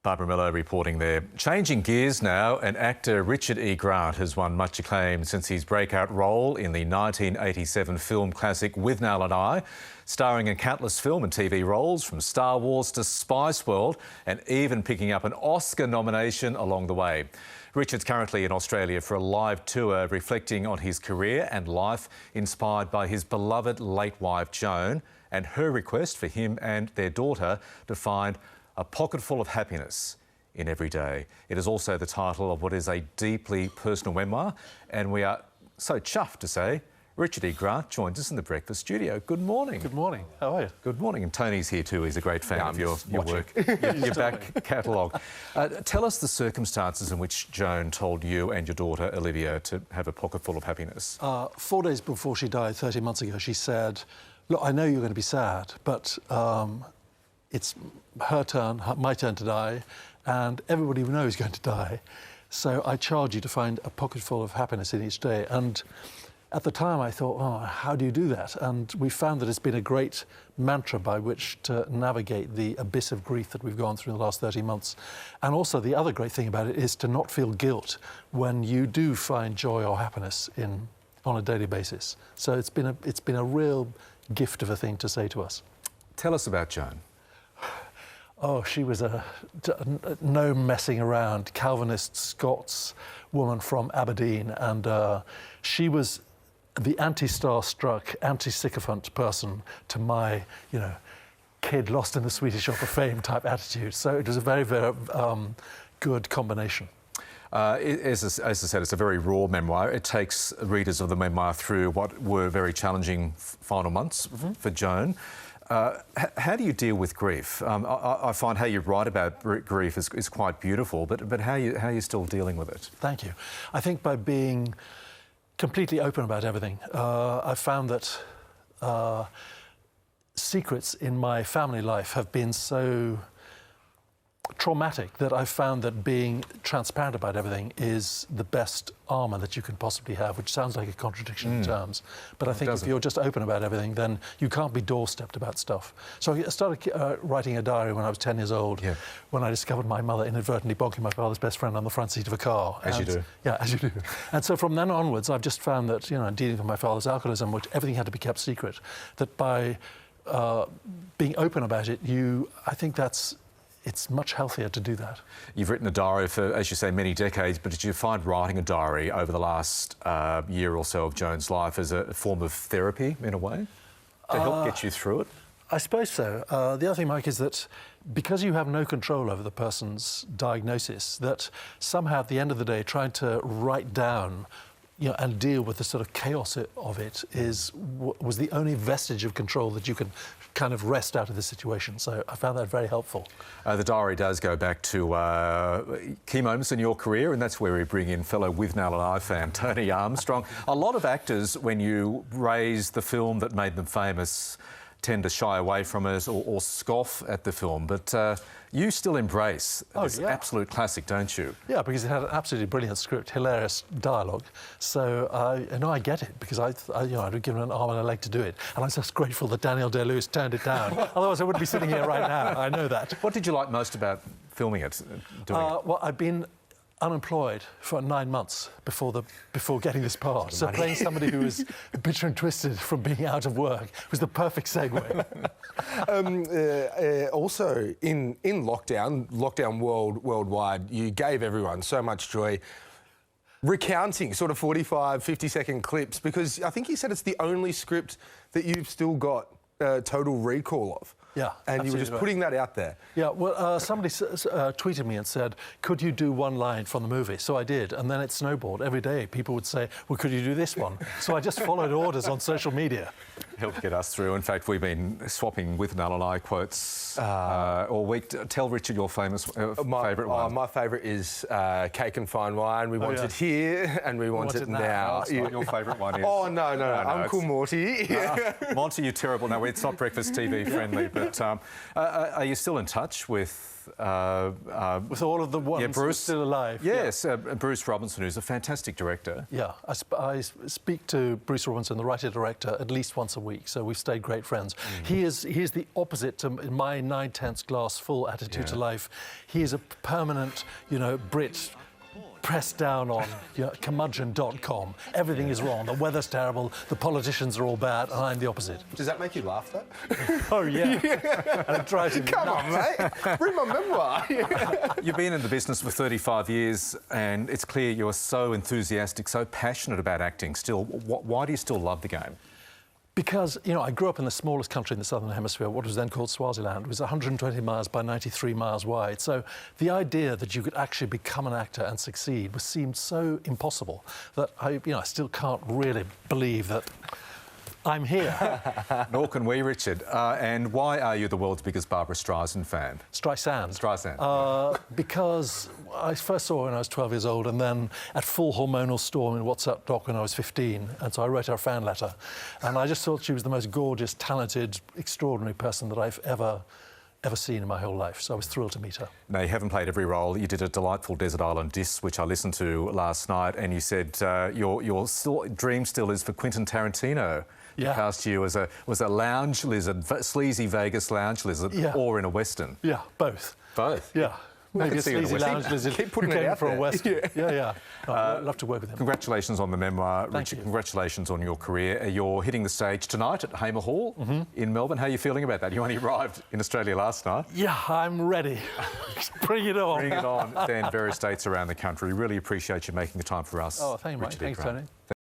Barbara Miller reporting there. Changing gears now, and actor Richard E. Grant has won much acclaim since his breakout role in the 1987 film classic Withnail I, starring in countless film and TV roles from Star Wars to Spice World, and even picking up an Oscar nomination along the way. Richard's currently in Australia for a live tour reflecting on his career and life, inspired by his beloved late wife Joan and her request for him and their daughter to find a pocket full of happiness in every day. It is also the title of what is a deeply personal memoir, and we are so chuffed to say Richard E. Grant joins us in the breakfast studio. Good morning. Good morning. How are you? Good morning. And Tony's here too. He's a great fan of your work, your back catalogue. Tell us the circumstances in which Joan told you and your daughter Olivia to have a pocket full of happiness. 4 days before she died 30 months ago, she said, "Look, I know you're going to be sad, but it's her turn, my turn to die, and everybody we know is going to die. So I charge you to find a pocket full of happiness in each day." And at the time I thought, oh, how do you do that? And we found that it's been a great mantra by which to navigate the abyss of grief that we've gone through in the last 30 months. And also the other great thing about it is to not feel guilt when you do find joy or happiness on a daily basis. So it's been a real gift of a thing to say to us. Tell us about Joan. Oh, she was a no messing around Calvinist Scots woman from Aberdeen, and she was the anti-starstruck, anti-sycophant person to my, kid lost in the Swedish Opera fame type attitude. So it was a very, very good combination. As I said, it's a very raw memoir. It takes readers of the memoir through what were very challenging final months for Joan. How do you deal with grief? I find how you write about grief is quite beautiful, but how are you still dealing with it? Thank you. I think by being completely open about everything. I found that secrets in my family life have been so traumatic that I've found that being transparent about everything is the best armour that you can possibly have, which sounds like a contradiction in terms. But I think if you're just open about everything, then you can't be doorstepped about stuff. So I started writing a diary when I was 10 years old, when I discovered my mother inadvertently bonking my father's best friend on the front seat of a car. As you do. Yeah, as you do. And so from then onwards, I've just found that, dealing with my father's alcoholism, which everything had to be kept secret, that by being open about it, I think it's much healthier to do that. You've written a diary for, as you say, many decades, but did you find writing a diary over the last year or so of Joan's life as a form of therapy, in a way, to help get you through it? I suppose so. The other thing, Mike, is that because you have no control over the person's diagnosis, that somehow at the end of the day, trying to write down and deal with the sort of chaos of it was the only vestige of control that you could kind of wrest out of the situation. So I found that very helpful. The diary does go back to key moments in your career, and that's where we bring in fellow Withnail I fan Tony Armstrong. A lot of actors, when you raise the film that made them famous, tend to shy away from it or scoff at the film, but you still embrace this absolute classic, don't you? Yeah, because it had an absolutely brilliant script, hilarious dialogue. So I get it, because I'd have given an arm and a leg to do it, and I'm just grateful that Daniel Day-Lewis turned it down. Otherwise, I wouldn't be sitting here right now. I know that. What did you like most about filming it, doing it? Well, I've been unemployed for 9 months before getting this part. So playing somebody who was bitter and twisted from being out of work was the perfect segue. Also, in lockdown worldwide, you gave everyone so much joy recounting sort of 45, 50-second clips, because I think you said it's the only script that you've still got total recall of. Yeah, and you were just putting that out there. Yeah, well, somebody tweeted me and said, could you do one line from the movie? So I did, and then it snowballed. Every day people would say, well, could you do this one? So I just followed orders on social media. Helped get us through. In fact, we've been swapping Withnail I quotes all week. Tell Richard your famous favourite one. My favourite is Cake and Fine Wine. We want it here and we want it now. What your favourite one is. Oh, no, Uncle Morty. Monty, you're terrible. No, it's not breakfast TV friendly, but are you still in touch with With all of the ones who are still alive. Yes, Bruce Robinson, who's a fantastic director. Yeah, I speak to Bruce Robinson, the writer-director, at least once a week, so we've stayed great friends. He is the opposite to my 9/10 glass full attitude to life. He is a permanent, Brit pressed down on curmudgeon.com. Everything is wrong. The weather's terrible. The politicians are all bad, and I'm the opposite. Does that make you laugh, though? Oh, yeah. And it drives me Come on, nuts. mate. Read my memoir. You've been in the business for 35 years, and it's clear you're so enthusiastic, so passionate about acting still. Why do you still love the game? Because, I grew up in the smallest country in the Southern Hemisphere, what was then called Swaziland. It was 120 miles by 93 miles wide. So the idea that you could actually become an actor and succeed seemed so impossible that I still can't really believe that I'm here. Nor can we, Richard. And why are you the world's biggest Barbra Streisand fan? Streisand. Because I first saw her when I was 12 years old, and then at full hormonal storm in What's Up Doc when I was 15, and so I wrote her a fan letter. And I just thought she was the most gorgeous, talented, extraordinary person that I've ever seen in my whole life, so I was thrilled to meet her. Now, you haven't played every role. You did a delightful Desert Island Disc, which I listened to last night, and you said your dream still is for Quentin Tarantino to cast you as a lounge lizard, sleazy Vegas lounge lizard, or in a Western. Yeah, both. Both? Yeah. Maybe a sleazy lounge lizard. Keep putting it out for there. a Western. Yeah. I'd love to work with him. Congratulations on the memoir, Thank Richard. you. Congratulations on your career. You're hitting the stage tonight at Hamer Hall in Melbourne. How are you feeling about that? You only arrived in Australia last night. Yeah, I'm ready. Bring it on. Bring it on. Dan, various dates around the country. Really appreciate you making the time for us. Oh, thank you, mate. Richard E. Thanks, Grant. Tony.